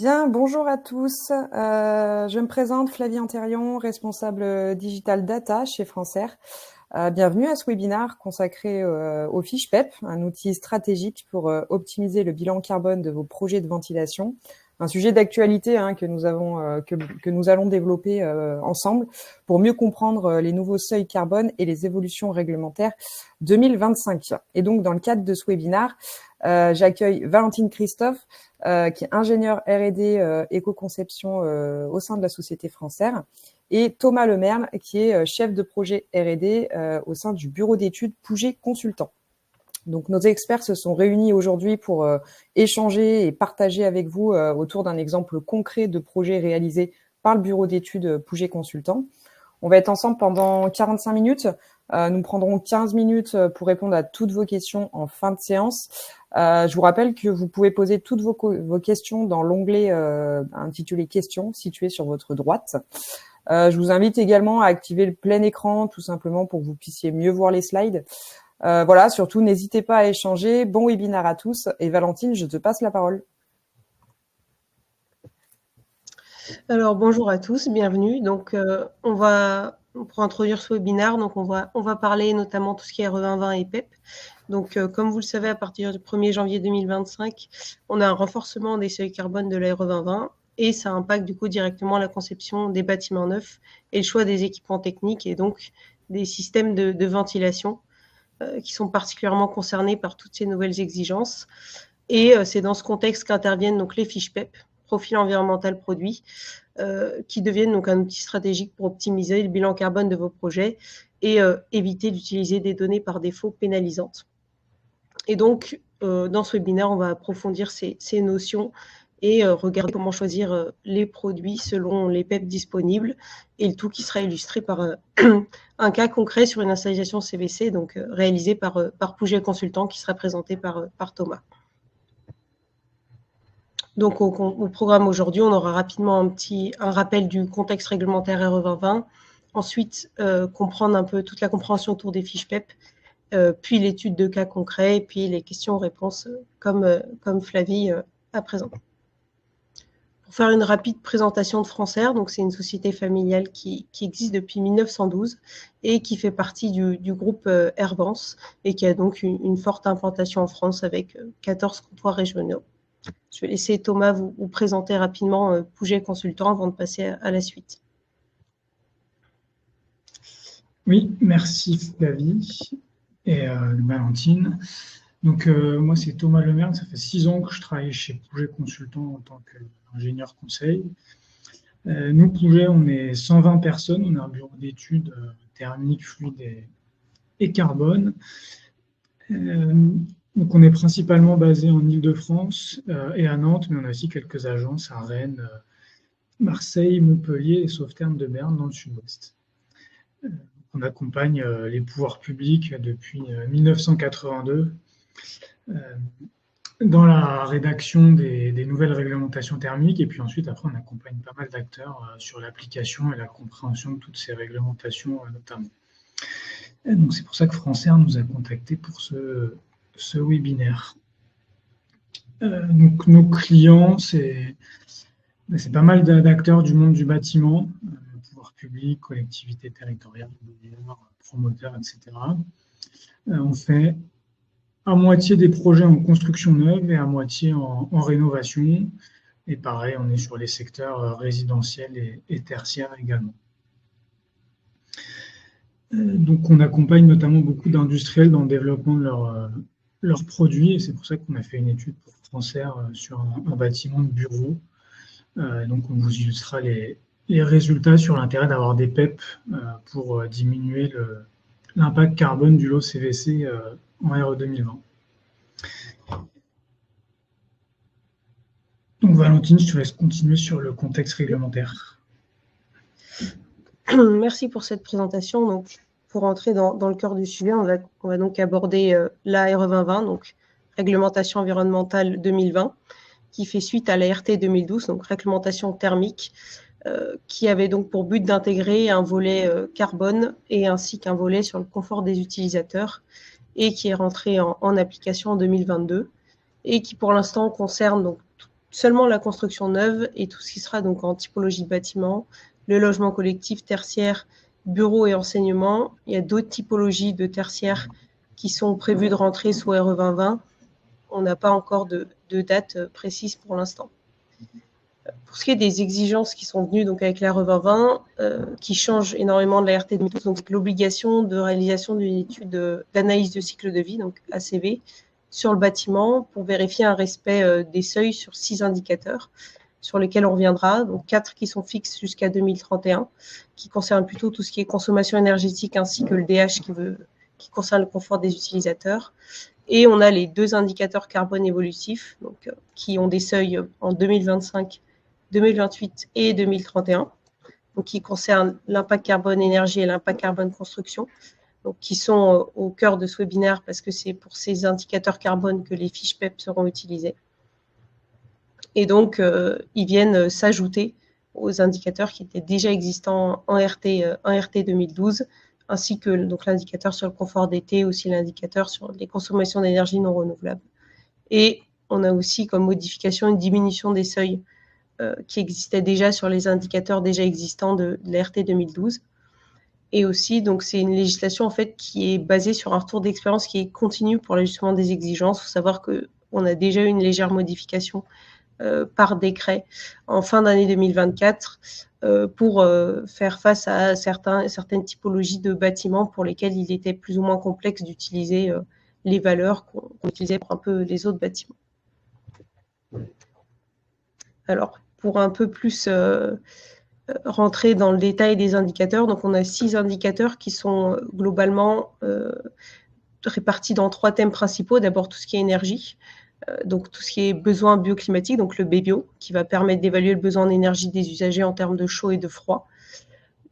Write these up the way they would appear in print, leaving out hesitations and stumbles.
Bien, bonjour à tous. Je me présente Flavie Antérion, responsable digital data chez Francaire. Bienvenue à ce webinaire consacré aux fiches PEP, un outil stratégique pour optimiser le bilan carbone de vos projets de ventilation. Un sujet d'actualité que nous allons développer ensemble pour mieux comprendre les nouveaux seuils carbone et les évolutions réglementaires 2025. Et donc, dans le cadre de ce webinaire, j'accueille Valentine Christophe, qui est ingénieur R&D éco-conception au sein de la société Francaire, et Thomas Lemerle, qui est chef de projet R&D au sein du bureau d'études Pouget Consultant. Donc, nos experts se sont réunis aujourd'hui pour échanger et partager avec vous autour d'un exemple concret de projet réalisé par le bureau d'études Pouget Consultant. On va être ensemble pendant 45 minutes. Nous prendrons 15 minutes pour répondre à toutes vos questions en fin de séance. Je vous rappelle que vous pouvez poser toutes vos questions dans l'onglet intitulé Questions situé sur votre droite. Je vous invite également à activer le plein écran tout simplement pour que vous puissiez mieux voir les slides. Voilà, surtout n'hésitez pas à échanger. Bon webinaire à tous. Et Valentine, je te passe la parole. Alors bonjour à tous, bienvenue. Donc pour introduire ce webinaire, donc on va parler notamment tout ce qui est RE2020 et PEP. Donc comme vous le savez, à partir du 1er janvier 2025, on a un renforcement des seuils carbone de la RE2020 et ça impacte du coup directement la conception des bâtiments neufs et le choix des équipements techniques et donc des systèmes de ventilation qui sont particulièrement concernés par toutes ces nouvelles exigences. Et c'est dans ce contexte qu'interviennent donc les fiches PEP, profil environnemental produit, qui deviennent donc un outil stratégique pour optimiser le bilan carbone de vos projets et éviter d'utiliser des données par défaut pénalisantes. Et donc, dans ce webinaire, on va approfondir ces notions et regarder comment choisir les produits selon les PEP disponibles, et le tout qui sera illustré par un cas concret sur une installation CVC, donc réalisé par Pouget Consultant, qui sera présenté par Thomas. Donc, au programme aujourd'hui, on aura rapidement un rappel du contexte réglementaire RE2020, ensuite comprendre un peu toute la compréhension autour des fiches PEP, puis l'étude de cas concrets, et puis les questions-réponses comme Flavie à présent. Pour faire une rapide présentation de Francaire, donc c'est une société familiale qui existe depuis 1912 et qui fait partie du groupe Hervance et qui a donc une forte implantation en France avec 14 comptoirs régionaux. Je vais laisser Thomas vous présenter rapidement Pouget Consultant avant de passer à la suite. Oui, merci Flavie et Valentine. Donc moi c'est Thomas Lemerle, ça fait 6 ans que je travaille chez Pouget Consultant en tant qu'ingénieur conseil. Nous Pouget, on est 120 personnes, on a un bureau d'études thermique, fluide et carbone. Donc on est principalement basé en Île-de-France et à Nantes, mais on a aussi quelques agences à Rennes, Marseille, Montpellier et Sauveterre de Berne dans le sud-ouest. On accompagne les pouvoirs publics depuis 1982 dans la rédaction des nouvelles réglementations thermiques, et puis ensuite après on accompagne pas mal d'acteurs sur l'application et la compréhension de toutes ces réglementations notamment. Et donc c'est pour ça que Francaire nous a contactés pour ce webinaire. Donc nos clients, c'est pas mal d'acteurs du monde du bâtiment, pouvoir public, collectivités territoriales, promoteurs, etc. On fait à moitié des projets en construction neuve et à moitié en rénovation. Et pareil, on est sur les secteurs résidentiels et tertiaires également. Donc on accompagne notamment beaucoup d'industriels dans le développement de leurs produits, et c'est pour ça qu'on a fait une étude pour Francaire sur un bâtiment de bureau. Donc on vous illustrera les résultats sur l'intérêt d'avoir des PEP pour diminuer l'impact carbone du lot CVC en RE 2020. Donc Valentine, je te laisse continuer sur le contexte réglementaire. Merci pour cette présentation. Donc, pour entrer dans le cœur du sujet, on va donc aborder la RE 2020, donc réglementation environnementale 2020, qui fait suite à la RT 2012, donc réglementation thermique, qui avait donc pour but d'intégrer un volet carbone et ainsi qu'un volet sur le confort des utilisateurs, et qui est rentré en application en 2022, et qui pour l'instant concerne donc seulement la construction neuve et tout ce qui sera donc en typologie de bâtiment, le logement collectif, tertiaire, bureau et enseignement. Il y a d'autres typologies de tertiaire qui sont prévues de rentrer sous RE 2020. On n'a pas encore de date précise pour l'instant. Pour ce qui est des exigences qui sont venues donc avec la RE 2020, qui changent énormément de la RT 2012, donc l'obligation de réalisation d'une étude d'analyse de cycle de vie, donc ACV, sur le bâtiment pour vérifier un respect des seuils sur 6 indicateurs sur lesquels on reviendra, donc 4 qui sont fixes jusqu'à 2031, qui concernent plutôt tout ce qui est consommation énergétique ainsi que le DH qui concerne le confort des utilisateurs. Et on a les 2 indicateurs carbone évolutifs donc, qui ont des seuils en 2025, 2028 et 2031, donc qui concernent l'impact carbone énergie et l'impact carbone construction, donc qui sont au cœur de ce webinaire parce que c'est pour ces indicateurs carbone que les fiches PEP seront utilisées. Et donc, ils viennent s'ajouter aux indicateurs qui étaient déjà existants en RT 2012, ainsi que l'indicateur sur le confort d'été, aussi l'indicateur sur les consommations d'énergie non renouvelable. Et on a aussi comme modification une diminution des seuils qui existaient déjà sur les indicateurs déjà existants de la RT 2012. Et aussi, donc, c'est une législation en fait qui est basée sur un retour d'expérience qui est continu pour l'ajustement des exigences. Il faut savoir qu'on a déjà eu une légère modification par décret en fin d'année 2024 pour faire face à certaines typologies de bâtiments pour lesquels il était plus ou moins complexe d'utiliser les valeurs qu'on utilisait pour un peu les autres bâtiments. Alors, pour un peu plus rentrer dans le détail des indicateurs, donc on a 6 indicateurs qui sont globalement répartis dans 3 thèmes principaux. D'abord, tout ce qui est énergie, donc tout ce qui est besoin bioclimatique, donc le BBio, qui va permettre d'évaluer le besoin en énergie des usagers en termes de chaud et de froid.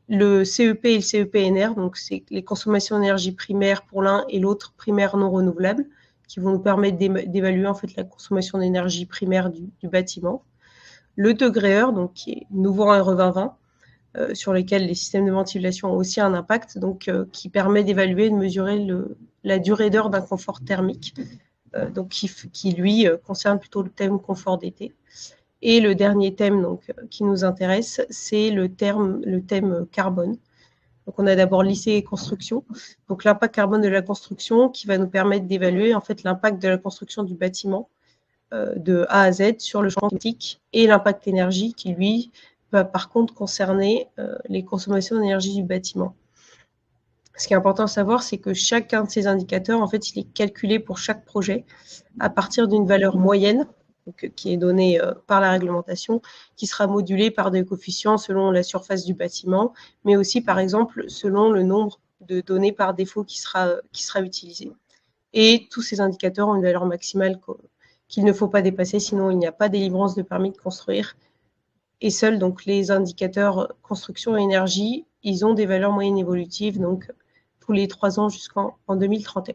Le CEP et le CEPNR, donc c'est les consommations d'énergie primaire pour l'un et l'autre primaire non renouvelable, qui vont nous permettre d'évaluer en fait la consommation d'énergie primaire du bâtiment. Le degré heure, donc qui est nouveau en RE 2020, sur lesquels les systèmes de ventilation ont aussi un impact, donc qui permet d'évaluer et de mesurer la durée d'heure d'un confort thermique, donc qui lui concerne plutôt le thème confort d'été. Et le dernier thème donc, qui nous intéresse, c'est le thème carbone. Donc on a d'abord lycée et construction. Donc l'impact carbone de la construction qui va nous permettre d'évaluer en fait l'impact de la construction du bâtiment de A à Z sur le champ climatique et l'impact énergie qui lui va par contre concerner les consommations d'énergie du bâtiment. Ce qui est important à savoir, c'est que chacun de ces indicateurs, en fait, il est calculé pour chaque projet à partir d'une valeur moyenne donc, qui est donnée par la réglementation, qui sera modulée par des coefficients selon la surface du bâtiment, mais aussi, par exemple, selon le nombre de données par défaut qui sera utilisé. Et tous ces indicateurs ont une valeur maximale qu'il ne faut pas dépasser, sinon il n'y a pas délivrance de permis de construire. Et seuls donc, les indicateurs construction et énergie, ils ont des valeurs moyennes évolutives, donc tous les 3 ans jusqu'en 2031.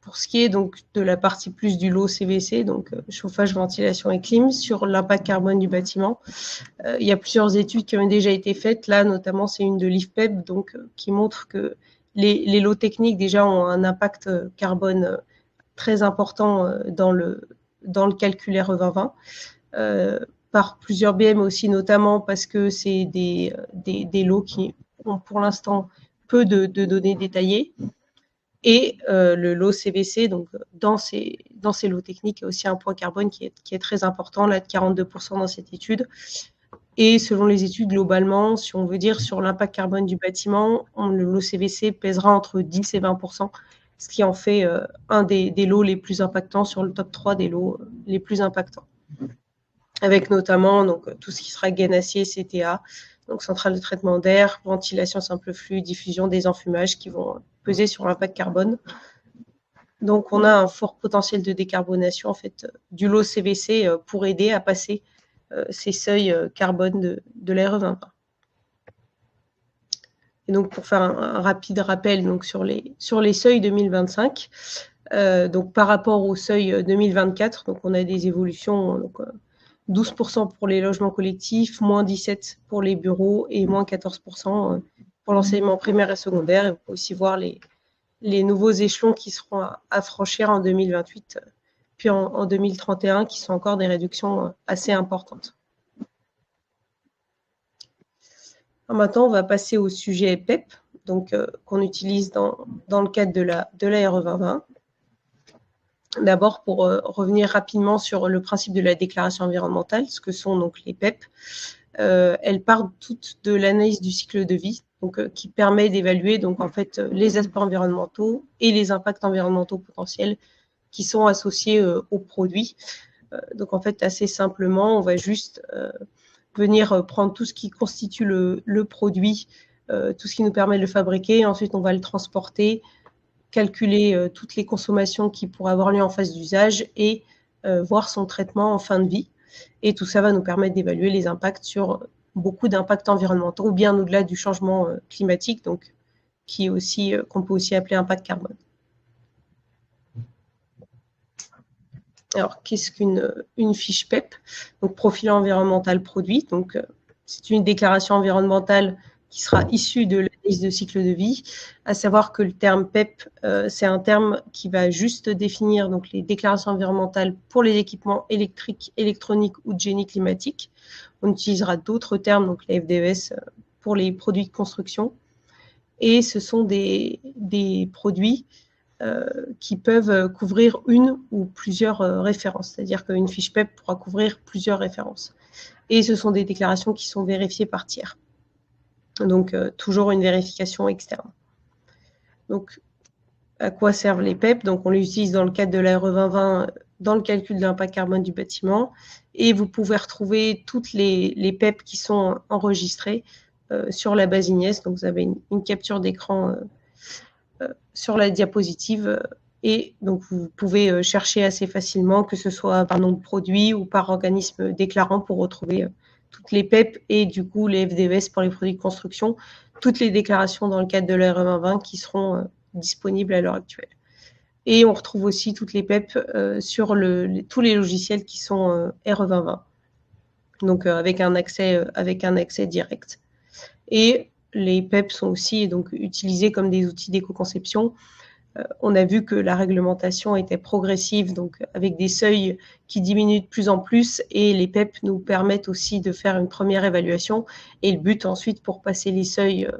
Pour ce qui est donc de la partie plus du lot CVC, donc chauffage, ventilation et clim, sur l'impact carbone du bâtiment, il y a plusieurs études qui ont déjà été faites. Là, notamment, c'est une de l'IFPEP, donc qui montre que les lots techniques déjà ont un impact carbone très important dans le calcul RE 2020, par plusieurs biais, mais aussi notamment parce que c'est des lots qui ont pour l'instant peu de données détaillées. Et le lot CVC, donc dans ces lots techniques, il y a aussi un poids carbone qui est très important, là de 42% dans cette étude. Et selon les études, globalement, si on veut dire sur l'impact carbone du bâtiment, le lot CVC pèsera entre 10 et 20%, ce qui en fait un des lots les plus impactants sur le top 3 des lots les plus impactants. Avec notamment donc, tout ce qui sera gaine acier, CTA, donc centrale de traitement d'air, ventilation simple flux, diffusion des enfumages qui vont peser sur l'impact carbone. Donc on a un fort potentiel de décarbonation en fait, du lot CVC pour aider à passer ces seuils carbone de l'RE 2020. Et donc pour faire un rapide rappel donc, sur les seuils 2025, donc par rapport au seuil 2024, donc on a des évolutions, donc, 12% pour les logements collectifs, moins 17% pour les bureaux et moins 14% pour l'enseignement primaire et secondaire. Et vous pouvez aussi voir les nouveaux échelons qui seront à franchir en 2028 puis en 2031, qui sont encore des réductions assez importantes. Alors maintenant, on va passer au sujet PEP, donc qu'on utilise dans le cadre de la RE 2020. D'abord, pour revenir rapidement sur le principe de la déclaration environnementale, ce que sont donc les PEP. Elles partent toutes de l'analyse du cycle de vie, donc qui permet d'évaluer donc en fait les aspects environnementaux et les impacts environnementaux potentiels qui sont associés aux produits. Donc en fait, assez simplement, on va juste venir prendre tout ce qui constitue le produit, tout ce qui nous permet de le fabriquer, ensuite on va le transporter, calculer toutes les consommations qui pourraient avoir lieu en phase d'usage et voir son traitement en fin de vie. Et tout ça va nous permettre d'évaluer les impacts sur beaucoup d'impacts environnementaux, bien au-delà du changement climatique, donc qui est aussi qu'on peut aussi appeler impact carbone. Alors, qu'est-ce qu'une fiche PEP? Donc, profil environnemental produit. Donc, c'est une déclaration environnementale qui sera issue de l'analyse de cycle de vie, à savoir que le terme PEP, c'est un terme qui va juste définir donc, les déclarations environnementales pour les équipements électriques, électroniques ou de génie climatique. On utilisera d'autres termes, donc la FDES, pour les produits de construction. Et ce sont des produits qui peuvent couvrir une ou plusieurs références. C'est-à-dire qu'une fiche PEP pourra couvrir plusieurs références. Et ce sont des déclarations qui sont vérifiées par tiers. Donc, toujours une vérification externe. Donc, à quoi servent les PEP? Donc, on les utilise dans le cadre de la RE 2020 dans le calcul de l'impact carbone du bâtiment. Et vous pouvez retrouver toutes les PEP qui sont enregistrées sur la base Ignes. Donc, vous avez une capture d'écran sur la diapositive. Et donc, vous pouvez chercher assez facilement, que ce soit par nom de produit ou par organisme déclarant, pour retrouver toutes les PEP et du coup les FDES pour les produits de construction, toutes les déclarations dans le cadre de la RE 2020 qui seront disponibles à l'heure actuelle. Et on retrouve aussi toutes les PEP sur tous les logiciels qui sont RE 2020, donc avec un accès direct. Et les PEP sont aussi donc utilisés comme des outils d'éco-conception. On a vu que la réglementation était progressive, donc avec des seuils qui diminuent de plus en plus, et les PEP nous permettent aussi de faire une première évaluation. Et le but ensuite, pour passer les seuils,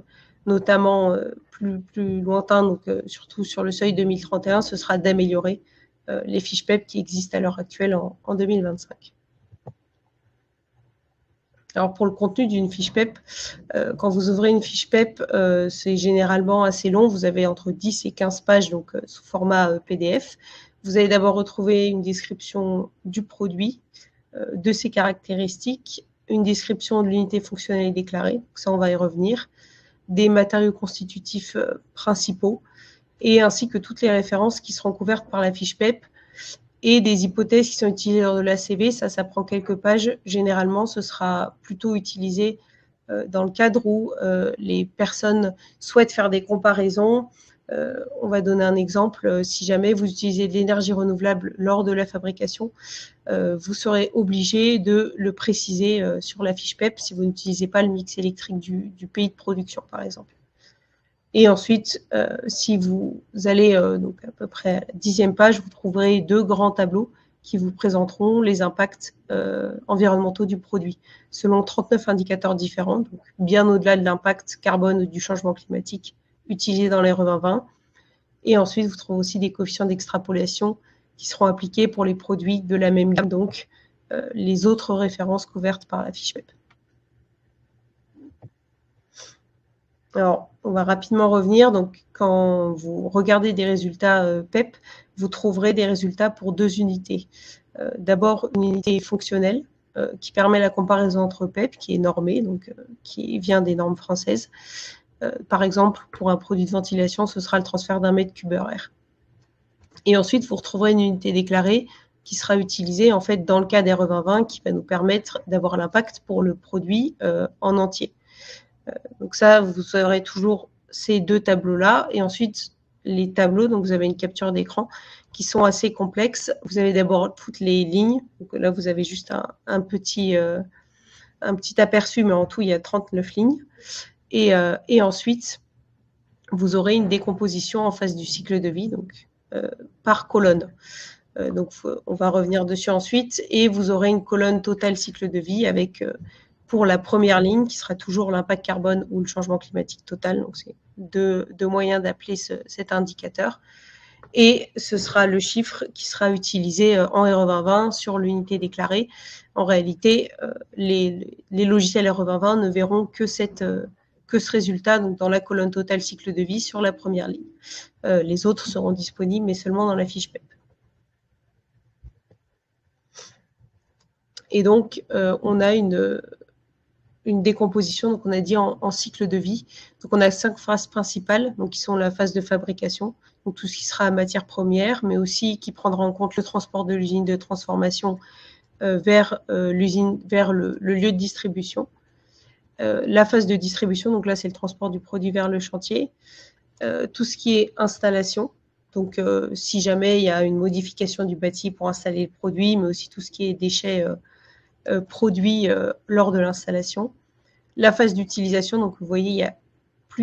notamment plus lointains, donc surtout sur le seuil 2031, ce sera d'améliorer les fiches PEP qui existent à l'heure actuelle en 2025. Alors, pour le contenu d'une fiche PEP, quand vous ouvrez une fiche PEP, c'est généralement assez long. Vous avez entre 10 et 15 pages, donc sous format PDF. Vous allez d'abord retrouver une description du produit, de ses caractéristiques, une description de l'unité fonctionnelle déclarée, donc ça on va y revenir, des matériaux constitutifs principaux, et ainsi que toutes les références qui seront couvertes par la fiche PEP, et des hypothèses qui sont utilisées dans de l'ACV. Ça prend quelques pages. Généralement, ce sera plutôt utilisé dans le cadre où les personnes souhaitent faire des comparaisons. On va donner un exemple. Si jamais vous utilisez de l'énergie renouvelable lors de la fabrication, vous serez obligé de le préciser sur la fiche PEP si vous n'utilisez pas le mix électrique du pays de production, par exemple. Et ensuite, si vous allez donc à peu près à la 10e page, vous trouverez 2 grands tableaux qui vous présenteront les impacts environnementaux du produit, selon 39 indicateurs différents, donc bien au-delà de l'impact carbone ou du changement climatique utilisé dans les RE 2020. Et ensuite, vous trouvez aussi des coefficients d'extrapolation qui seront appliqués pour les produits de la même gamme, donc les autres références couvertes par la fiche PEP. Alors, on va rapidement revenir. Donc, quand vous regardez des résultats PEP, vous trouverez des résultats pour 2 unités. D'abord, une unité fonctionnelle qui permet la comparaison entre PEP, qui est normée, donc qui vient des normes françaises. Par exemple, pour un produit de ventilation, ce sera le transfert d'1 mètre cube heure air. Et ensuite, vous retrouverez une unité déclarée qui sera utilisée en fait dans le cas des RE 2020, qui va nous permettre d'avoir l'impact pour le produit en entier. Donc ça, vous aurez toujours ces 2 tableaux-là. Et ensuite, les tableaux, donc vous avez une capture d'écran qui sont assez complexes. Vous avez d'abord toutes les lignes. Donc là, vous avez juste un petit aperçu, mais en tout, il y a 39 lignes. Et ensuite, vous aurez une décomposition en phase du cycle de vie, donc par colonne. Donc, on va revenir dessus ensuite. Et vous aurez une colonne totale cycle de vie avec, pour la première ligne, qui sera toujours l'impact carbone ou le changement climatique total. Donc, c'est deux moyens d'appeler cet indicateur. Et ce sera le chiffre qui sera utilisé en RE 2020 sur l'unité déclarée. En réalité, les logiciels RE 2020 ne verront que ce résultat, donc dans la colonne totale cycle de vie sur la première ligne. Les autres seront disponibles, mais seulement dans la fiche PEP. Et donc, on a une décomposition, donc on a dit en cycle de vie. Donc, on a 5 phases principales, donc qui sont la phase de fabrication, donc tout ce qui sera matière première, mais aussi qui prendra en compte le transport de l'usine de transformation vers l'usine, vers le lieu de distribution. La phase de distribution, donc là, c'est le transport du produit vers le chantier. Tout ce qui est installation, donc si jamais il y a une modification du bâti pour installer le produit, mais aussi tout ce qui est déchets produits lors de l'installation. La phase d'utilisation, donc vous voyez, il y a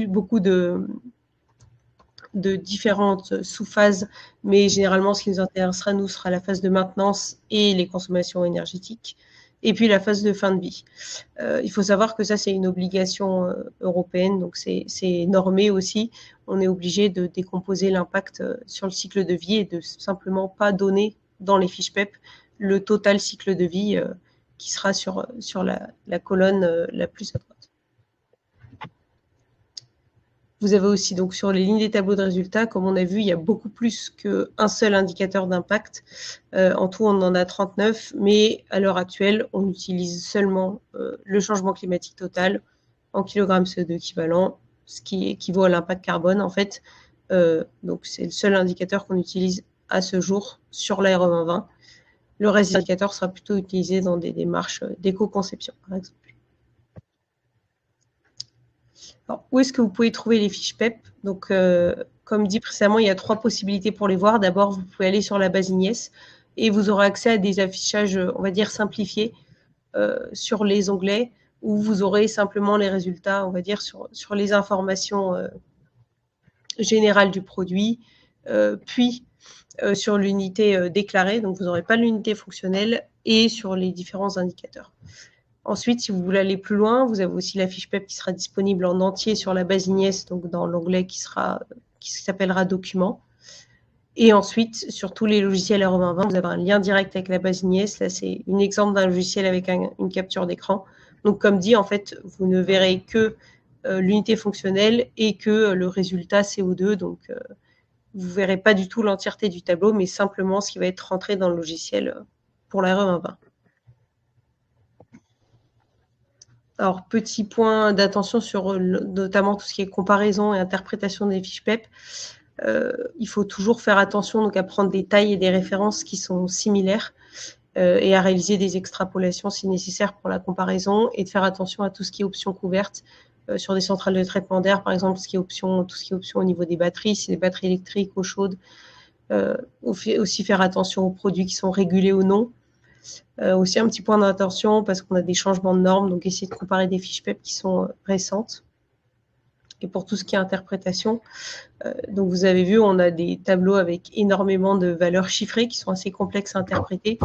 beaucoup de différentes sous-phases, mais généralement, ce qui nous intéressera, nous, sera la phase de maintenance et les consommations énergétiques, et puis la phase de fin de vie. Il faut savoir que ça, c'est une obligation européenne, donc c'est normé aussi. On est obligé de décomposer l'impact sur le cycle de vie et de simplement pas donner dans les fiches PEP le total cycle de vie qui sera sur la colonne la plus à droite. Vous avez aussi, donc, sur les lignes des tableaux de résultats, comme on a vu, il y a beaucoup plus qu'un seul indicateur d'impact. En tout, on en a 39, mais à l'heure actuelle, on utilise seulement le changement climatique total en kilogrammes CO2 équivalent, ce qui équivaut à l'impact carbone, en fait. Donc, c'est le seul indicateur qu'on utilise à ce jour sur la RE 2020. Le reste des indicateurs sera plutôt utilisé dans des démarches d'éco-conception, par exemple. Alors, où est-ce que vous pouvez trouver les fiches PEP? Donc, comme dit précédemment, il y a 3 possibilités pour les voir. D'abord, vous pouvez aller sur la base IGNES et vous aurez accès à des affichages, on va dire, simplifiés sur les onglets où vous aurez simplement les résultats, on va dire, sur les informations générales du produit, puis sur l'unité déclarée, donc vous n'aurez pas l'unité fonctionnelle, et sur les différents indicateurs. Ensuite, si vous voulez aller plus loin, vous avez aussi la fiche PEP qui sera disponible en entier sur la base IGNES, donc dans l'onglet qui s'appellera Documents. Et ensuite, sur tous les logiciels RE 2020, vous avez un lien direct avec la base IGNES. Là, c'est un exemple d'un logiciel avec une capture d'écran. Donc, comme dit, en fait, vous ne verrez que l'unité fonctionnelle et que le résultat CO2. Donc, vous ne verrez pas du tout l'entièreté du tableau, mais simplement ce qui va être rentré dans le logiciel pour la RE 2020. Alors, petit point d'attention sur notamment tout ce qui est comparaison et interprétation des fiches PEP. Il faut toujours faire attention donc, à prendre des tailles et des références qui sont similaires et à réaliser des extrapolations si nécessaire pour la comparaison, et de faire attention à tout ce qui est options couvertes sur des centrales de traitement d'air, par exemple, tout ce qui est option au niveau des batteries, si des batteries électriques, eau chaude. Aussi faire attention aux produits qui sont régulés ou non. Aussi un petit point d'attention parce qu'on a des changements de normes, donc essayer de comparer des fiches PEP qui sont récentes. Et pour tout ce qui est interprétation, donc vous avez vu, on a des tableaux avec énormément de valeurs chiffrées qui sont assez complexes à interpréter.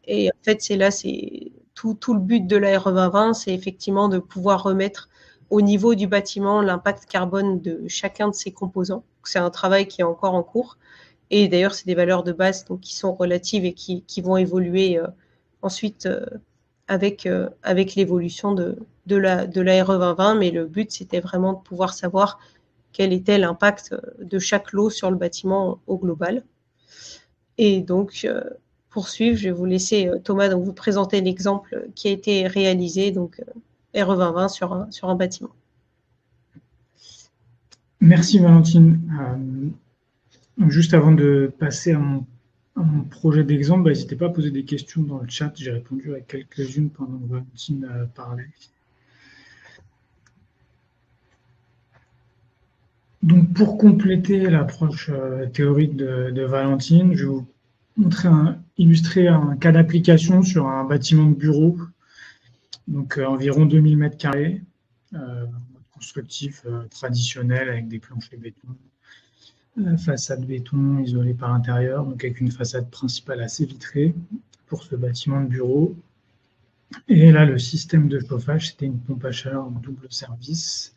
Et en fait, c'est tout le but de la RE 2020, c'est effectivement de pouvoir remettre au niveau du bâtiment l'impact carbone de chacun de ses composants. C'est un travail qui est encore en cours. Et d'ailleurs, c'est des valeurs de base donc, qui sont relatives et qui vont évoluer ensuite avec l'évolution de la RE 2020. Mais le but, c'était vraiment de pouvoir savoir quel était l'impact de chaque lot sur le bâtiment au global. Et donc, pour suivre, je vais vous laisser, Thomas, donc, vous présenter l'exemple qui a été réalisé, donc RE 2020 sur un bâtiment. Merci Valentine. Juste avant de passer à mon projet d'exemple, n'hésitez pas à poser des questions dans le chat. J'ai répondu à quelques-unes pendant que Valentine parlait. Donc, pour compléter l'approche théorique de Valentine, je vais vous illustrer un cas d'application sur un bâtiment de bureau, donc environ 2000 m², constructif traditionnel avec des planchers béton, façade béton isolée par l'intérieur, donc avec une façade principale assez vitrée pour ce bâtiment de bureau. Et là, le système de chauffage, c'était une pompe à chaleur double service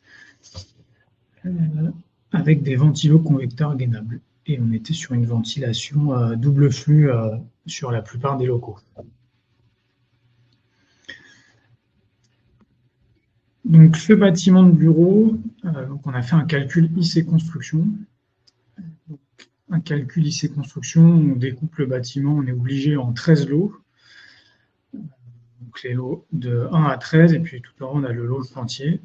avec des ventilos convecteurs gainables. Et on était sur une ventilation double flux sur la plupart des locaux. Donc, ce bâtiment de bureau, donc on a fait un calcul IC Construction. Donc, un calcul IC Construction, on découpe le bâtiment, on est obligé en 13 lots. Donc, les lots de 1 à 13, et puis tout en haut, on a le lot entier.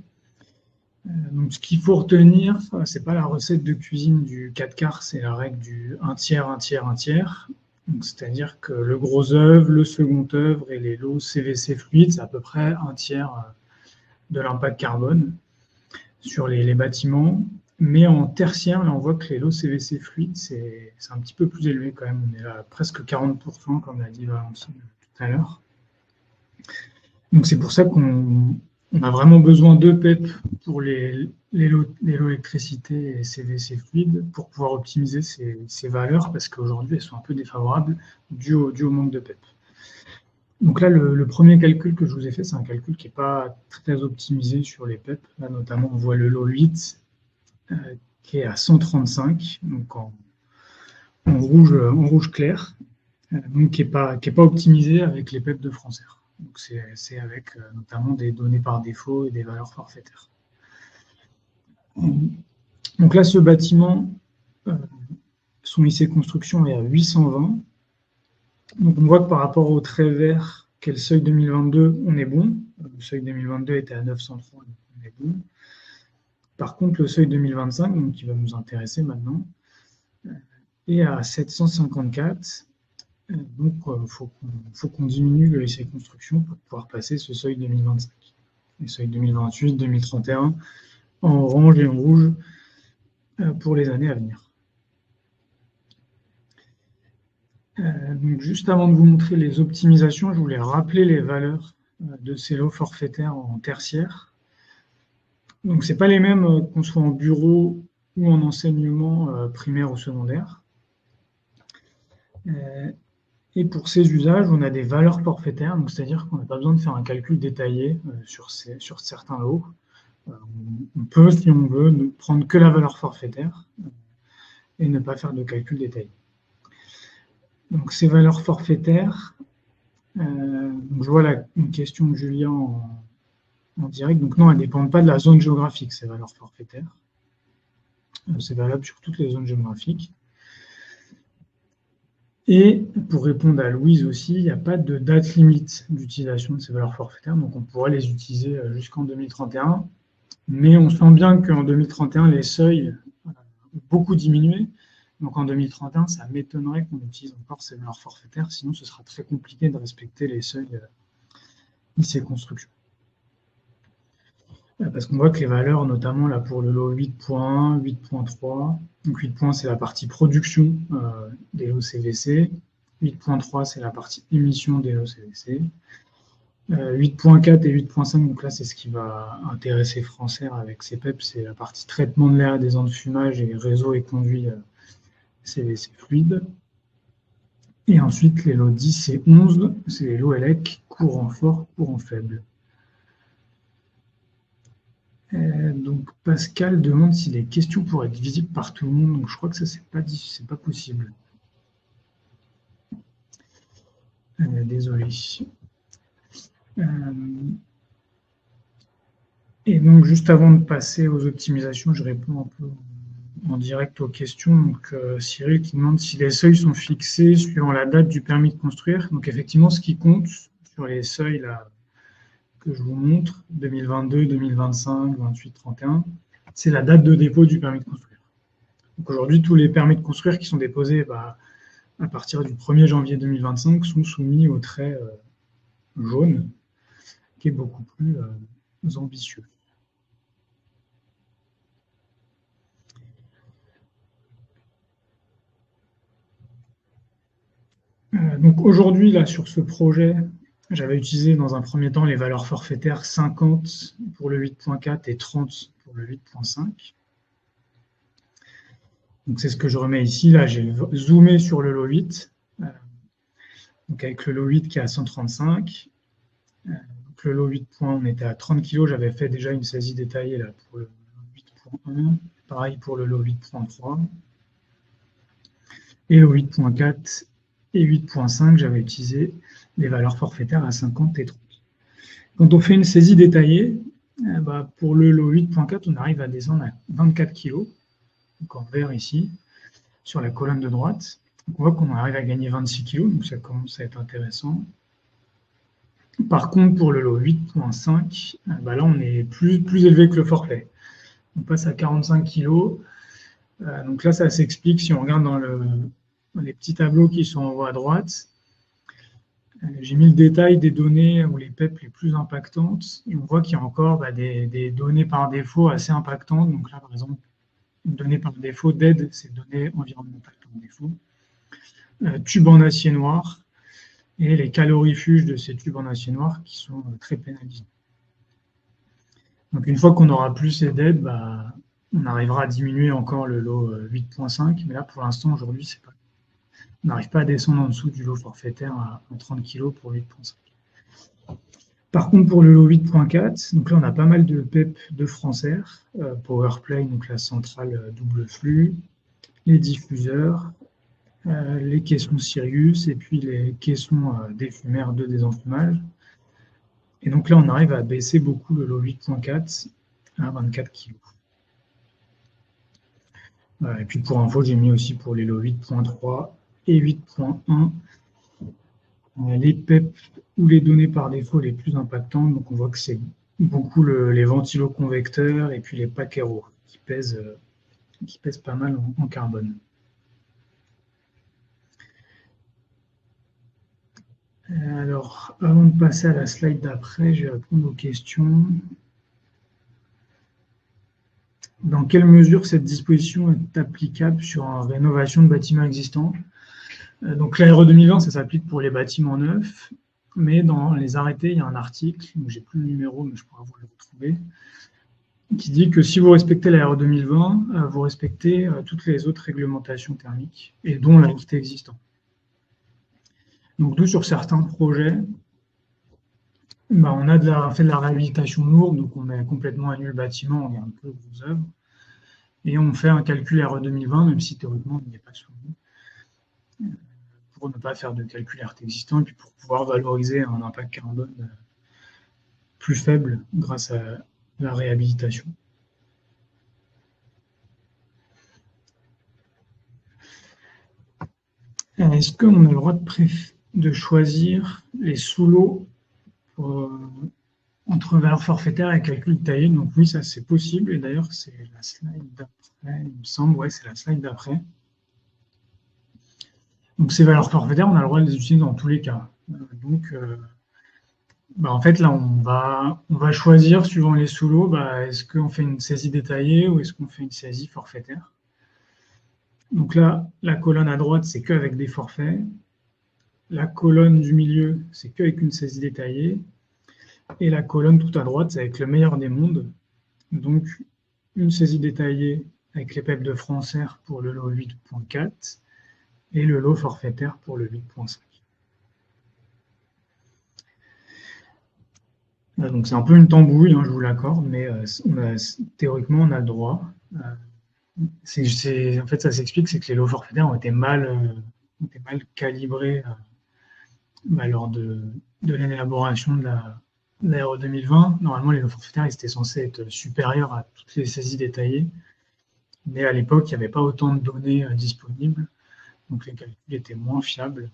Donc, ce qu'il faut retenir, ce n'est pas la recette de cuisine du 4 quarts, c'est la règle du 1 tiers, 1 tiers, 1 tiers. C'est-à-dire que le gros œuvre, le second œuvre et les lots CVC fluides, c'est à peu près 1 tiers de l'impact carbone sur les bâtiments. Mais en tertiaire, là, on voit que les lots CVC fluides, c'est un petit peu plus élevé quand même. On est là à presque 40%, comme l'a dit Valentine tout à l'heure. Donc, c'est pour ça qu'on a vraiment besoin de PEP pour les lots électricité et CVC fluide pour pouvoir optimiser ces valeurs, parce qu'aujourd'hui, elles sont un peu défavorables dû au manque de PEP. Donc là, le premier calcul que je vous ai fait, c'est un calcul qui n'est pas très optimisé sur les PEP. Là, notamment, on voit le lot 8 qui est à 135, donc en rouge clair, donc qui n'est pas optimisé avec les PEP de Francaire. Donc c'est avec notamment des données par défaut et des valeurs forfaitaires. Donc là, ce bâtiment, son IC Construction est à 820. Donc on voit que par rapport au trait vert, qu'est le seuil 2022, on est bon. Le seuil 2022 était à 903, donc on est bon. Par contre, le seuil 2025, donc, qui va nous intéresser maintenant, est à 754. Donc, il faut qu'on diminue le IC Construction pour pouvoir passer ce seuil 2025. Les seuils 2028, 2031, en orange et en rouge pour les années à venir. Donc, juste avant de vous montrer les optimisations, je voulais rappeler les valeurs de ces lots forfaitaires en tertiaire. Donc, ce n'est pas les mêmes qu'on soit en bureau ou en enseignement primaire ou secondaire. Et pour ces usages, on a des valeurs forfaitaires, c'est-à-dire qu'on n'a pas besoin de faire un calcul détaillé sur certains lots. On peut, si on veut, ne prendre que la valeur forfaitaire et ne pas faire de calcul détaillé. Donc ces valeurs forfaitaires, donc je vois une question de Julien en direct. Donc non, elles ne dépendent pas de la zone géographique, ces valeurs forfaitaires. C'est valable sur toutes les zones géographiques. Et pour répondre à Louise aussi, il n'y a pas de date limite d'utilisation de ces valeurs forfaitaires, donc on pourra les utiliser jusqu'en 2031. Mais on sent bien qu'en 2031, les seuils ont beaucoup diminué. Donc en 2031, ça m'étonnerait qu'on utilise encore ces valeurs forfaitaires, sinon ce sera très compliqué de respecter les seuils IC Construction. Parce qu'on voit que les valeurs, notamment là pour le lot 8.1, 8.3, donc 8. C'est la partie production des lots CVC, 8.3 c'est la partie émission des lots CVC, 8.4 et 8.5, donc là c'est ce qui va intéresser Francaire avec ses PEP, c'est la partie traitement de l'air et des ondes de fumage et réseau et conduits CVC fluide. Et ensuite les lots 10 et 11, c'est les lots ELEC, courant fort, courant faible. Donc Pascal demande si les questions pourraient être visibles par tout le monde. Donc je crois que ça c'est pas possible. Désolé. Et donc juste avant de passer aux optimisations, je réponds un peu en direct aux questions. Donc Cyril qui demande si les seuils sont fixés suivant la date du permis de construire. Donc effectivement, ce qui compte sur les seuils là que je vous montre, 2022, 2025, 28, 31, c'est la date de dépôt du permis de construire. Donc aujourd'hui, tous les permis de construire qui sont déposés à partir du 1er janvier 2025 sont soumis au trait jaune, qui est beaucoup plus ambitieux. Donc aujourd'hui, là, sur ce projet, j'avais utilisé dans un premier temps les valeurs forfaitaires 50 pour le 8.4 et 30 pour le 8.5. Donc c'est ce que je remets ici. Là, j'ai zoomé sur le lot 8. Donc avec le lot 8 qui est à 135. Donc le lot 8 points, on était à 30 kg. J'avais fait déjà une saisie détaillée là, pour le lot 8.1. Pareil pour le lot 8.3. Et le 8.4 et 8.5, j'avais utilisé les valeurs forfaitaires à 50 et 30. Quand on fait une saisie détaillée, pour le lot 8.4, on arrive à descendre à 24 kg, donc en vert ici, sur la colonne de droite. Donc on voit qu'on arrive à gagner 26 kg, donc ça commence à être intéressant. Par contre, pour le lot 8.5, là on est plus élevé que le forfait. On passe à 45 kg. Donc là, ça s'explique si on regarde dans les petits tableaux qui sont en haut à droite. J'ai mis le détail des données ou les PEP les plus impactantes. Et on voit qu'il y a encore des données par défaut assez impactantes. Donc là, par exemple, une donnée par défaut d'aide, c'est données environnementales par défaut. Tubes en acier noir et les calorifuges de ces tubes en acier noir qui sont très pénalisants. Donc une fois qu'on n'aura plus ces dettes, on arrivera à diminuer encore le lot 8.5, mais là pour l'instant aujourd'hui on n'arrive pas à descendre en dessous du lot forfaitaire à 30 kg pour 8.5. Par contre pour le lot 8.4, donc là on a pas mal de PEP de Francer, Powerplay, donc la centrale double flux, les diffuseurs, les caissons Sirius et puis les caissons défumeurs de désenfumage. Et donc là, on arrive à baisser beaucoup le lot 8.4 à 24 kg. Et puis pour info, j'ai mis aussi pour les lots 8.3 et 8.1 les PEP ou les données par défaut les plus impactantes. Donc on voit que c'est beaucoup les ventiloconvecteurs et puis les paqueros qui pèsent pas mal en carbone. Alors, avant de passer à la slide d'après, je vais répondre aux questions. Dans quelle mesure cette disposition est applicable sur une rénovation de bâtiments existants? Donc, la RE 2020, ça s'applique pour les bâtiments neufs, mais dans les arrêtés, il y a un article, je n'ai plus le numéro, mais je pourrais vous le retrouver, qui dit que si vous respectez la RE 2020, vous respectez toutes les autres réglementations thermiques, et dont l'arrêté existant. Donc, d'où sur certains projets, on a fait de la réhabilitation lourde, donc on a complètement annulé le bâtiment, on garde peu vos œuvres, et on fait un calcul RE 2020, même si théoriquement il n'y est pas soumis, pour ne pas faire de calcul RT existant, et puis pour pouvoir valoriser un impact carbone plus faible grâce à la réhabilitation. Est-ce qu'on a le droit de choisir les sous-lots entre valeur forfaitaire et calcul détaillé? Donc oui, ça c'est possible, et d'ailleurs c'est la slide d'après, il me semble, c'est la slide d'après. Donc ces valeurs forfaitaires, on a le droit de les utiliser dans tous les cas. En fait là on va choisir suivant les sous-lots, est-ce qu'on fait une saisie détaillée ou est-ce qu'on fait une saisie forfaitaire? Donc là, la colonne à droite, c'est qu'avec des forfaits. La colonne du milieu, c'est qu'avec une saisie détaillée. Et la colonne tout à droite, c'est avec le meilleur des mondes. Donc, une saisie détaillée avec les PEP de Francer pour le lot 8.4 et le lot forfaitaire pour le 8.5. Donc, c'est un peu une tambouille, je vous l'accorde, mais théoriquement, on a le droit. En fait, ça s'explique, c'est que les lots forfaitaires ont été mal calibrés lors de l'élaboration de la RE 2020. Normalement, les lots forfaitaires étaient censés être supérieurs à toutes les saisies détaillées, mais à l'époque, il n'y avait pas autant de données disponibles, donc les calculs étaient moins fiables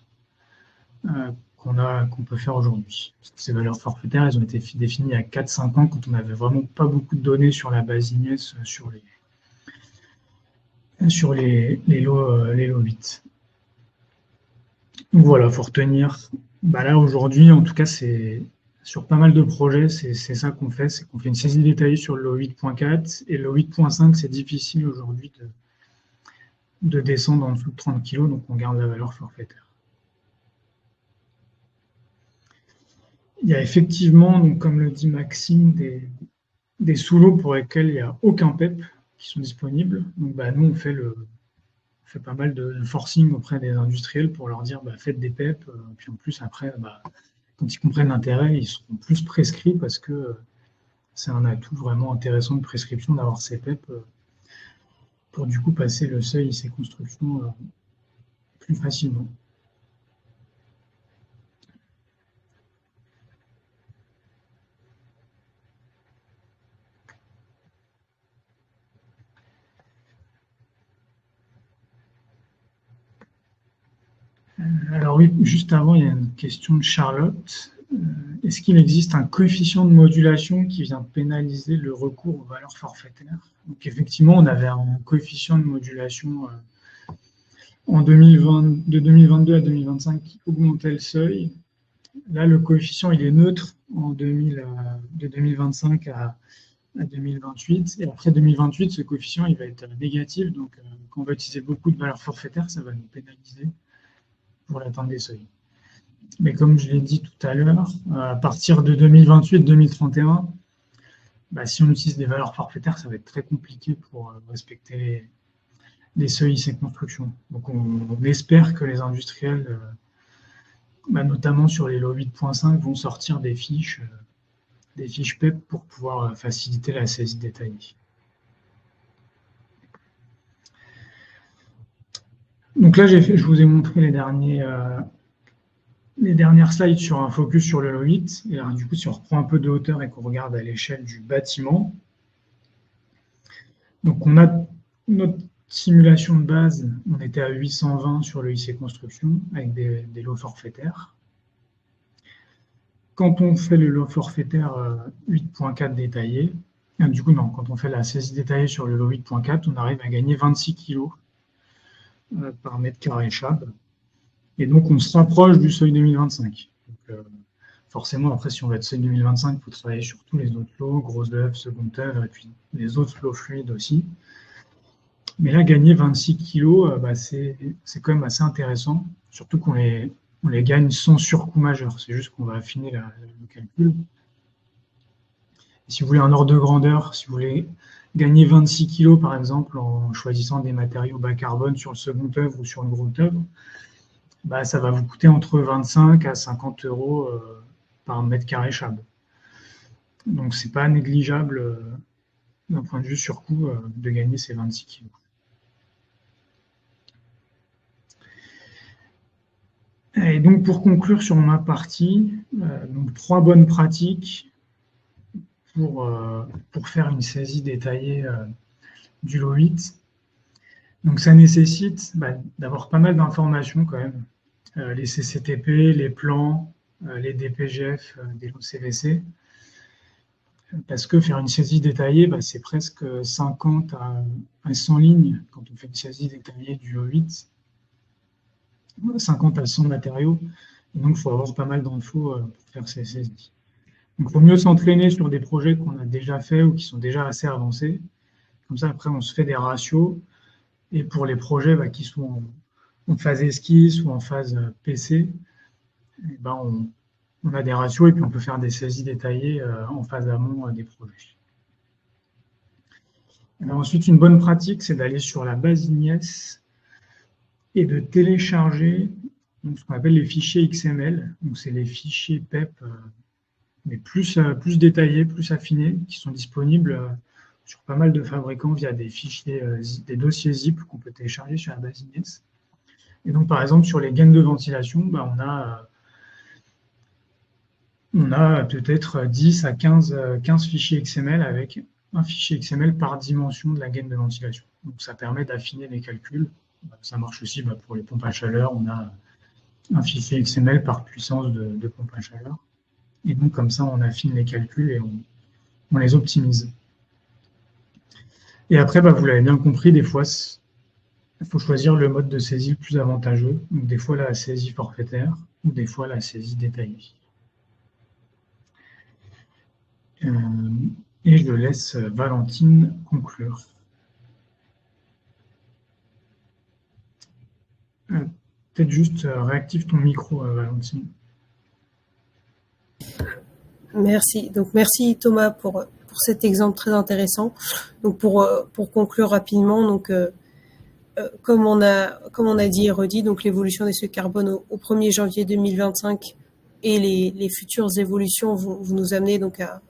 qu'on peut faire aujourd'hui. Ces valeurs forfaitaires, elles ont été définies il y a 4-5 ans, quand on n'avait vraiment pas beaucoup de données sur la base Ignes, sur les lots 8. Donc voilà, il faut retenir. Là, aujourd'hui, en tout cas, sur pas mal de projets, c'est ça qu'on fait, c'est qu'on fait une saisie détaillée sur le lot 8.4 et le lot 8.5, c'est difficile aujourd'hui de descendre en dessous de 30 kg, donc on garde la valeur forfaitaire. Il y a effectivement, donc, comme le dit Maxime, des sous-lots pour lesquels il n'y a aucun PEP qui sont disponibles. Donc nous, on fait fait pas mal de forcing auprès des industriels pour leur dire faites des PEP. Puis en plus, après, quand ils comprennent l'intérêt, ils seront plus prescrits parce que c'est un atout vraiment intéressant de prescription d'avoir ces PEP pour du coup passer le seuil IC Construction plus facilement. Alors oui, juste avant, il y a une question de Charlotte. Est-ce qu'il existe un coefficient de modulation qui vient pénaliser le recours aux valeurs forfaitaires? Donc effectivement, on avait un coefficient de modulation en 2020, de 2022 à 2025 qui augmentait le seuil. Là, le coefficient, il est neutre de 2025 à 2028. Et après 2028, ce coefficient, il va être négatif. Donc, quand on va utiliser beaucoup de valeurs forfaitaires, ça va nous pénaliser pour l'atteinte des seuils. Mais comme je l'ai dit tout à l'heure, à partir de 2028-2031, si on utilise des valeurs forfaitaires, ça va être très compliqué pour respecter les seuils IC Construction. Donc on espère que les industriels, notamment sur les lots 8.5, vont sortir des fiches PEP pour pouvoir faciliter la saisie détaillée. Donc là, je vous ai montré les dernières slides sur un focus sur le lot 8. Et alors, du coup, si on reprend un peu de hauteur et qu'on regarde à l'échelle du bâtiment, donc on a notre simulation de base, on était à 820 sur le IC Construction avec des lots forfaitaires. Quand on fait le lot forfaitaire 8.4 détaillé, du coup non, quand on fait la saisie détaillée sur le lot 8.4, on arrive à gagner 26 kg par mètre carré chab. Et donc, on se rapproche du seuil 2025. Donc, forcément, après, si on va être seuil 2025, il faut travailler sur tous les autres lots, grosses œuvres, secondes œuvres, et puis les autres lots fluides aussi. Mais là, gagner 26 kg, c'est quand même assez intéressant, surtout qu'on les gagne sans surcoût majeur. C'est juste qu'on va affiner le calcul. Et si vous voulez un ordre de grandeur, si vous voulez gagner 26 kg, par exemple, en choisissant des matériaux bas carbone sur le second œuvre ou sur une grosse œuvre, ça va vous coûter entre 25 à 50 euros par mètre carré chab. Donc, ce n'est pas négligeable d'un point de vue surcoût de gagner ces 26 kg. Et donc, pour conclure sur ma partie, donc 3 bonnes pratiques pour faire une saisie détaillée du lot 8. Donc, ça nécessite d'avoir pas mal d'informations quand même. Les CCTP, les plans, les DPGF des lots CVC. Parce que faire une saisie détaillée, c'est presque 50 à 100 lignes quand on fait une saisie détaillée du lot 8. 50 à 100 matériaux. Et donc, il faut avoir pas mal d'infos pour faire ces saisies. Donc, il faut mieux s'entraîner sur des projets qu'on a déjà faits ou qui sont déjà assez avancés. Comme ça, après, on se fait des ratios. Et pour les projets qui sont en phase esquisse ou en phase PC, on a des ratios et puis on peut faire des saisies détaillées en phase amont des projets. Alors ensuite, une bonne pratique, c'est d'aller sur la base Ignies et de télécharger ce qu'on appelle les fichiers XML. Donc, c'est les fichiers PEP, mais plus détaillés, plus affinés, qui sont disponibles sur pas mal de fabricants via des fichiers, des dossiers zip qu'on peut télécharger sur la base Ignies. Et donc, par exemple, sur les gaines de ventilation, on a peut-être 10 à 15 fichiers XML avec un fichier XML par dimension de la gaine de ventilation. Donc, ça permet d'affiner les calculs. Ça marche aussi pour les pompes à chaleur. On a un fichier XML par puissance de pompe à chaleur. Et donc, comme ça, on affine les calculs et on les optimise. Et après, vous l'avez bien compris, des fois, il faut choisir le mode de saisie le plus avantageux. Donc, des fois, la saisie forfaitaire ou des fois, la saisie détaillée. Et je laisse Valentine conclure. Peut-être juste réactive ton micro, Valentine. Merci. Donc, merci Thomas pour cet exemple très intéressant. Donc, pour conclure rapidement, donc comme on a dit et redit, donc l'évolution des seuils carbone au 1er janvier 2025 et les futures évolutions vont nous amener donc à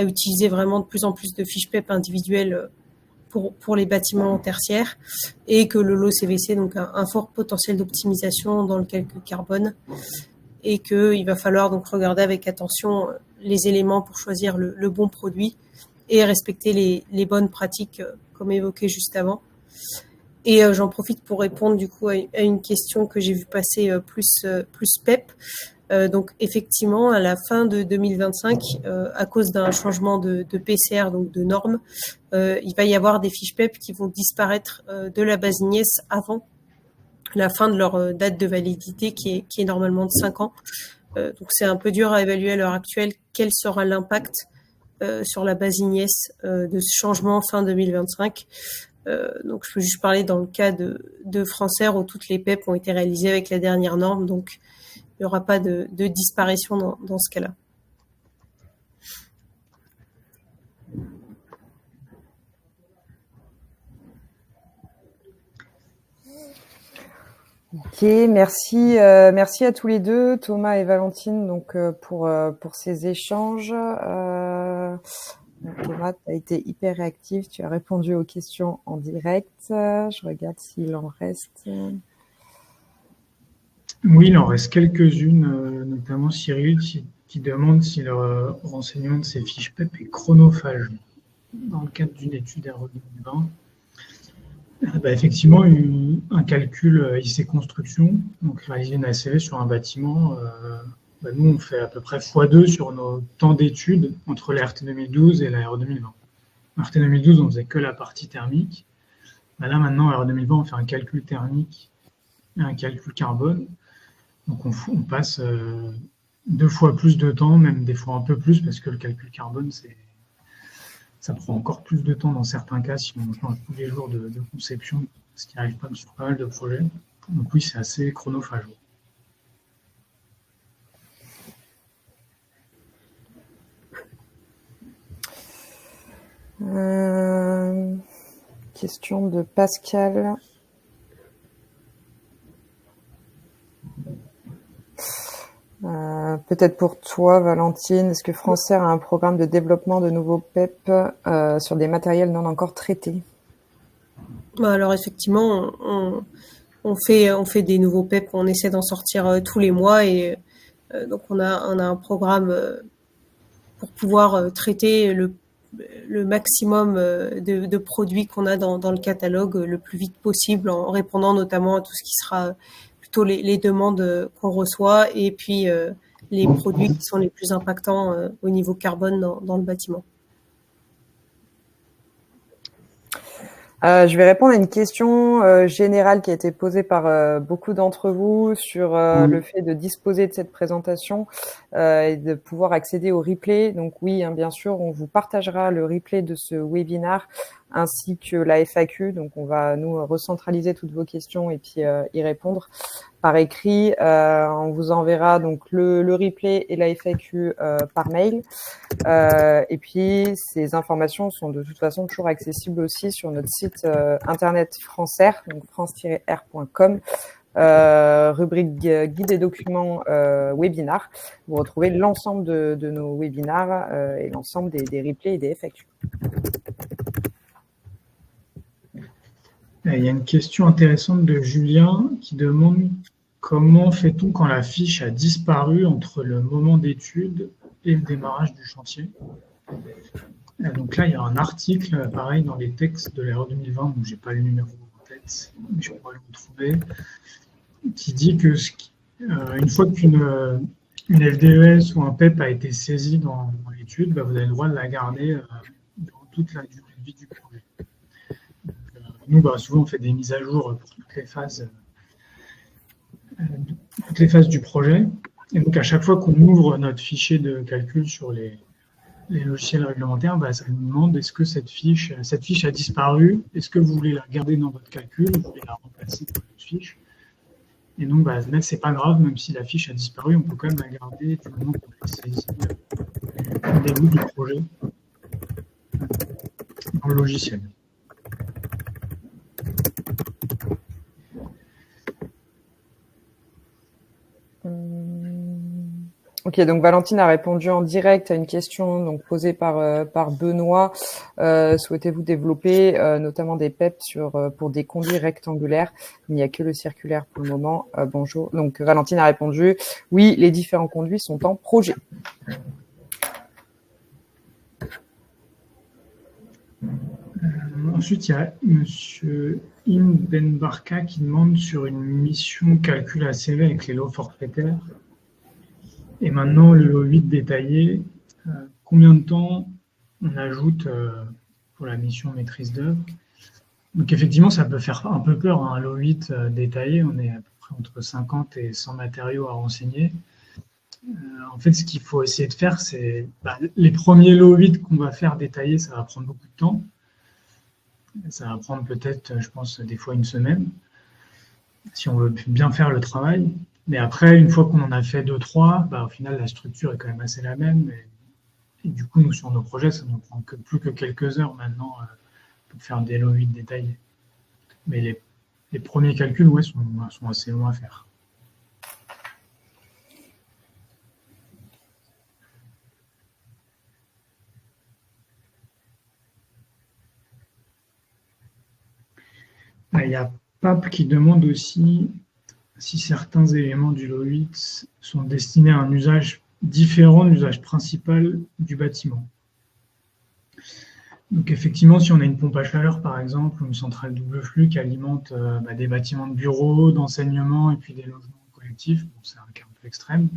utiliser vraiment de plus en plus de fiches PEP individuelles pour les bâtiments tertiaires, et que le lot CVC donc a un fort potentiel d'optimisation dans le calcul carbone, et qu'il va falloir donc regarder avec attention les éléments pour choisir le bon produit et respecter les bonnes pratiques comme évoqué juste avant. Et j'en profite pour répondre du coup à une question que j'ai vu passer plus PEP. Donc effectivement, à la fin de 2025, à cause d'un changement de PCR, donc de normes, il va y avoir des fiches PEP qui vont disparaître de la base INES avant la fin de leur date de validité qui est normalement de 5 ans. Donc c'est un peu dur à évaluer à l'heure actuelle quel sera l'impact sur la base INES de ce changement fin 2025. Donc je peux juste parler dans le cas de Francaire où toutes les PEP ont été réalisées avec la dernière norme, donc il n'y aura pas de disparition dans ce cas-là. Ok, merci à tous les deux, Thomas et Valentine, donc pour ces échanges. Thomas, tu as été hyper réactif, tu as répondu aux questions en direct. Je regarde s'il en reste. Oui, il en reste quelques-unes, notamment Cyril qui demande si le renseignement de ces fiches PEP est chronophage dans le cadre d'une étude RE 2020. Effectivement, un calcul IC Construction, donc réaliser une ACV sur un bâtiment, nous on fait à peu près x2 sur nos temps d'études entre la RT 2012 et la RE 2020. RT 2012, on faisait que la partie thermique. Là maintenant, à RE 2020, on fait un calcul thermique et un calcul carbone. Donc on passe 2 fois plus de temps, même des fois un peu plus, parce que le calcul carbone, ça prend encore plus de temps dans certains cas si on change tous les jours de conception, ce qui n'arrive pas sur pas mal de projets. Donc oui, c'est assez chronophage. Question de Pascal. Peut-être pour toi, Valentine, est-ce que Francaire a un programme de développement de nouveaux PEP sur des matériels non encore traités? Alors effectivement, on fait des nouveaux PEP, on essaie d'en sortir tous les mois, et donc on a un programme pour pouvoir traiter le maximum de produits qu'on a dans le catalogue le plus vite possible, en répondant notamment à tout ce qui sera plutôt les demandes qu'on reçoit, et puis les produits qui sont les plus impactants au niveau carbone dans le bâtiment. Je vais répondre à une question générale qui a été posée par beaucoup d'entre vous sur le fait de disposer de cette présentation et de pouvoir accéder au replay. Donc oui, bien sûr, on vous partagera le replay de ce webinar ainsi que la FAQ. Donc on va nous recentraliser toutes vos questions et puis y répondre par écrit. On vous enverra donc le replay et la FAQ par mail. Et puis ces informations sont de toute façon toujours accessibles aussi sur notre site internet Francaire, donc france-r.com, rubrique guide et documents webinaires. Vous retrouvez l'ensemble de nos webinaires et l'ensemble des replays et des FAQ. Il y a une question intéressante de Julien qui demande comment fait-on quand la fiche a disparu entre le moment d'étude et le démarrage du chantier. Donc là, il y a un article, pareil, dans les textes de l'ERE 2020, donc je n'ai pas le numéro en tête, mais je pourrais le retrouver, qui dit que une fois qu'une FDES ou un PEP a été saisi dans l'étude, vous avez le droit de la garder durant toute la durée de vie du projet. Nous, souvent, on fait des mises à jour pour toutes les phases du projet. Et donc, à chaque fois qu'on ouvre notre fichier de calcul sur les logiciels réglementaires, ça nous demande est-ce que cette fiche a disparu, est-ce que vous voulez la garder dans votre calcul, vous voulez la remplacer par une fiche. Et donc, c'est pas grave, même si la fiche a disparu, on peut quand même la garder du moment qu'on l'a saisie au début du projet dans le logiciel. Ok, donc Valentine a répondu en direct à une question donc posée par Benoît. Souhaitez-vous développer notamment des PEP pour des conduits rectangulaires? Il n'y a que le circulaire pour le moment. Bonjour. Donc Valentine a répondu oui, les différents conduits sont en projet. Ensuite, il y a Monsieur Ibn Barka qui demande sur une mission calcul ACV avec les lots forfaitaires. Et maintenant, le lot 8 détaillé, combien de temps on ajoute pour la mission maîtrise d'œuvre? Donc effectivement, ça peut faire un peu peur, hein, un lot 8 détaillé, on est à peu près entre 50 et 100 matériaux à renseigner. En fait, ce qu'il faut essayer de faire, c'est les premiers lots 8 qu'on va faire détaillés, ça va prendre beaucoup de temps. Ça va prendre peut-être, je pense, des fois une semaine, si on veut bien faire le travail. Mais après, une fois qu'on en a fait 2-3, au final, la structure est quand même assez la même. Et du coup, nous, sur nos projets, ça ne nous prend plus que quelques heures maintenant pour faire des lots 8 détaillés. Mais les premiers calculs, ouais, sont assez longs à faire. Il y a Pape qui demande aussi si certains éléments du lot 8 sont destinés à un usage différent de l'usage principal du bâtiment. Donc effectivement, si on a une pompe à chaleur, par exemple, ou une centrale double flux qui alimente des bâtiments de bureaux, d'enseignement et puis des logements collectifs, bon, c'est un cas un peu extrême,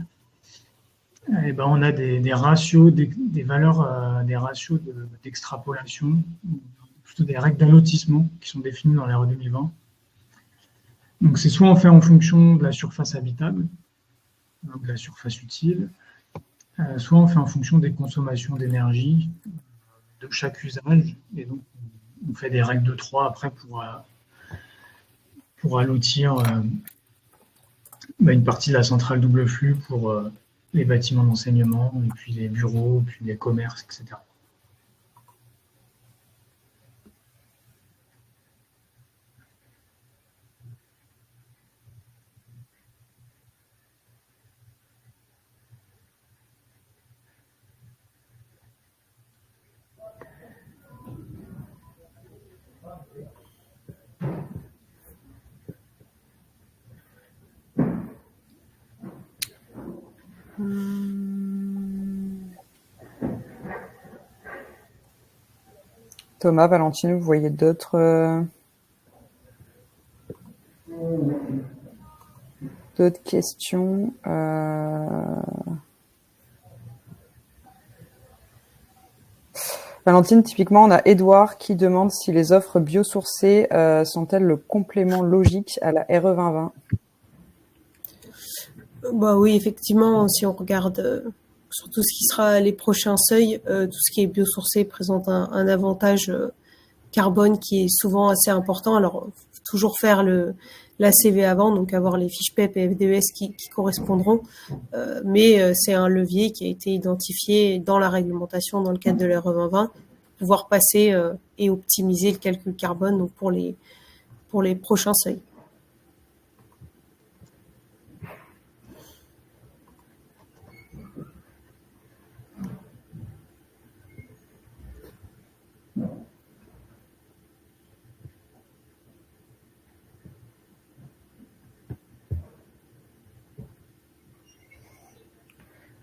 et on a des ratios, des valeurs, des ratios d'extrapolation, plutôt des règles d'allotissement qui sont définies dans l'RE 2020. Donc c'est soit on fait en fonction de la surface habitable, donc de la surface utile, soit on fait en fonction des consommations d'énergie de chaque usage, et donc on fait des règles de 3 après pour allotir une partie de la centrale double flux pour les bâtiments d'enseignement, et puis les bureaux, puis les commerces, etc. Thomas, Valentine, vous voyez d'autres questions? Valentine, typiquement, on a Edouard qui demande si les offres biosourcées sont-elles le complément logique à la RE 2020? Oui, effectivement, si on regarde sur tout ce qui sera les prochains seuils, tout ce qui est biosourcé présente un avantage carbone qui est souvent assez important. Alors, toujours faire l'ACV avant, donc avoir les fiches PEP et FDES qui correspondront, mais c'est un levier qui a été identifié dans la réglementation dans le cadre de l'RE 2020, pouvoir passer et optimiser le calcul carbone donc pour les prochains seuils.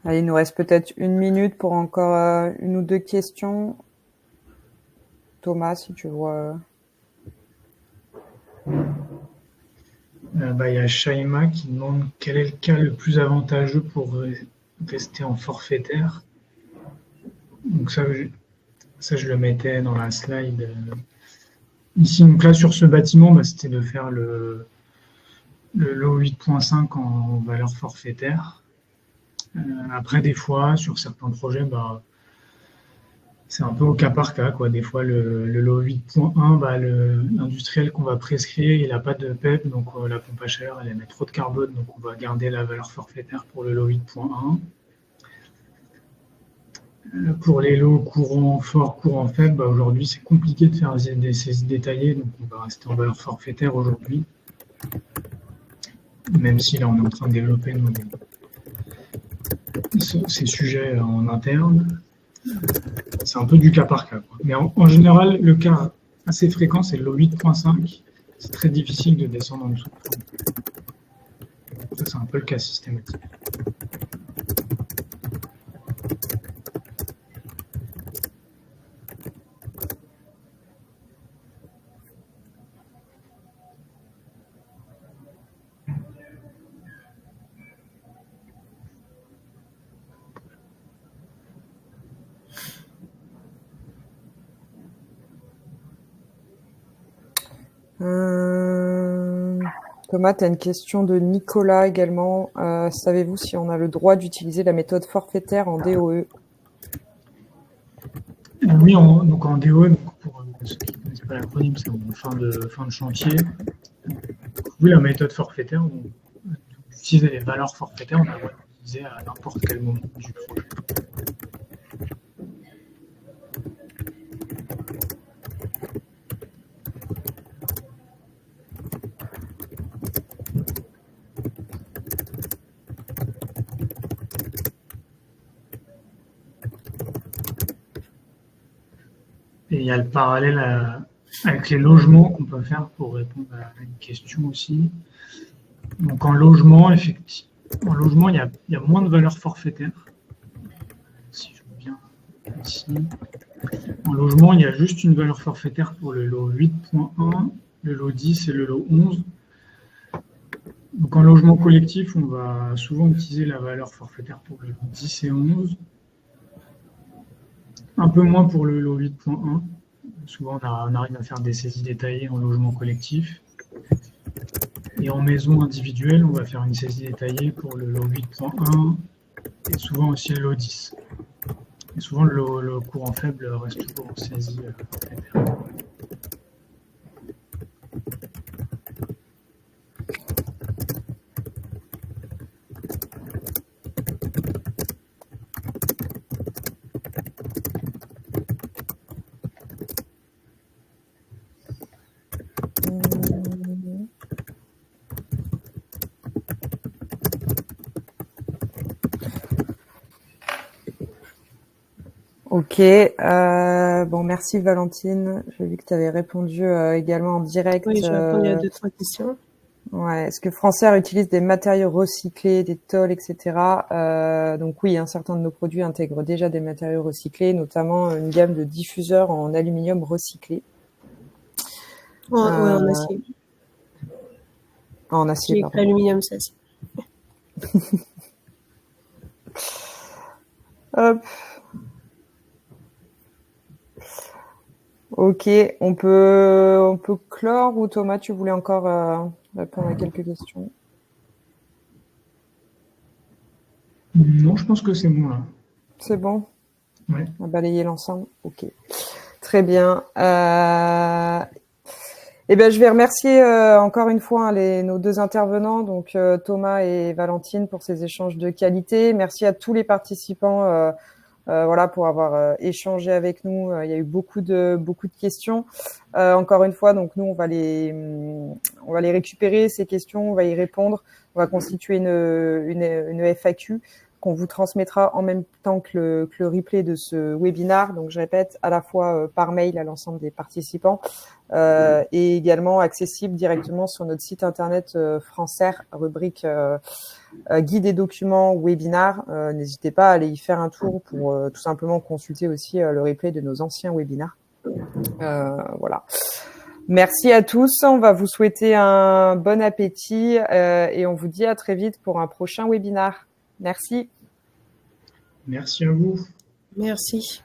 Allez, il nous reste peut-être 1 minute pour encore 1 ou 2 questions. Thomas, si tu vois. Il y a Shaima qui demande quel est le cas le plus avantageux pour rester en forfaitaire. Donc ça, je le mettais dans la slide. Ici, donc là, sur ce bâtiment, c'était de faire le lot 8.5 en valeur forfaitaire. Après, des fois, sur certains projets, c'est un peu au cas par cas, quoi. Des fois, le lot 8.1, l'industriel qu'on va prescrire, il n'a pas de PEP, donc la pompe à chaleur, elle émet trop de carbone, donc on va garder la valeur forfaitaire pour le lot 8.1. Pour les lots courant fort, courant faible, aujourd'hui, c'est compliqué de faire des CSI détaillés, donc on va rester en valeur forfaitaire aujourd'hui. Même si là, on est en train de développer ces sujets en interne. C'est un peu du cas par cas, quoi. Mais en général, le cas assez fréquent, c'est le lot 8.5. C'est très difficile de descendre en dessous. Ça, c'est un peu le cas systématique. Thomas, tu as une question de Nicolas également. Savez-vous si on a le droit d'utiliser la méthode forfaitaire en DOE? Oui, donc en DOE, donc pour ceux qui ne connaissent pas l'acronyme, c'est en fin de chantier. Oui, la méthode forfaitaire, on utilise les valeurs forfaitaires, on a le droit d'utiliser à n'importe quel moment du projet. Et il y a le parallèle avec les logements qu'on peut faire pour répondre à une question aussi. Donc en logement, effectivement, il y a moins de valeurs forfaitaires. Si je veux bien ici. En logement, il y a juste une valeur forfaitaire pour le lot 8.1, le lot 10 et le lot 11. Donc en logement collectif, on va souvent utiliser la valeur forfaitaire pour le lot 10 et 11. Un peu moins pour le lot 8.1. Souvent, on arrive à faire des saisies détaillées en logement collectif. Et en maison individuelle, on va faire une saisie détaillée pour le lot 8.1 et souvent aussi le lot 10. Et souvent, le courant faible reste toujours en saisie forfaitaire. Ok, bon, merci Valentine. J'ai vu que tu avais répondu également en direct. Oui, j'ai répondu à 2-3 questions. Ouais, est-ce que Francaire utilise des matériaux recyclés, des tôles, etc. Donc oui, un certain de nos produits intègrent déjà des matériaux recyclés, notamment une gamme de diffuseurs en aluminium recyclé. Ouais, en acier. En acier, pardon. Aluminium, c'est acier. Hop. Ok, on peut clore, ou Thomas, tu voulais encore répondre à quelques questions? Non, je pense que c'est bon là. C'est bon? Ouais. On va balayer l'ensemble? Ok. Très bien. Eh ben, je vais remercier encore une fois nos deux intervenants, donc Thomas et Valentine, pour ces échanges de qualité. Merci à tous les participants voilà, pour avoir échangé avec nous. Il y a eu beaucoup de questions. Encore une fois, donc nous, on va les récupérer, ces questions, on va y répondre. On va constituer une FAQ qu'on vous transmettra en même temps que le replay de ce webinar. Donc, je répète, à la fois par mail à l'ensemble des participants et également accessible directement sur notre site internet Francaire, rubrique guide et documents webinar. N'hésitez pas à aller y faire un tour pour tout simplement consulter aussi le replay de nos anciens webinars. Voilà. Merci à tous. On va vous souhaiter un bon appétit et on vous dit à très vite pour un prochain webinar. Merci. Merci à vous. Merci.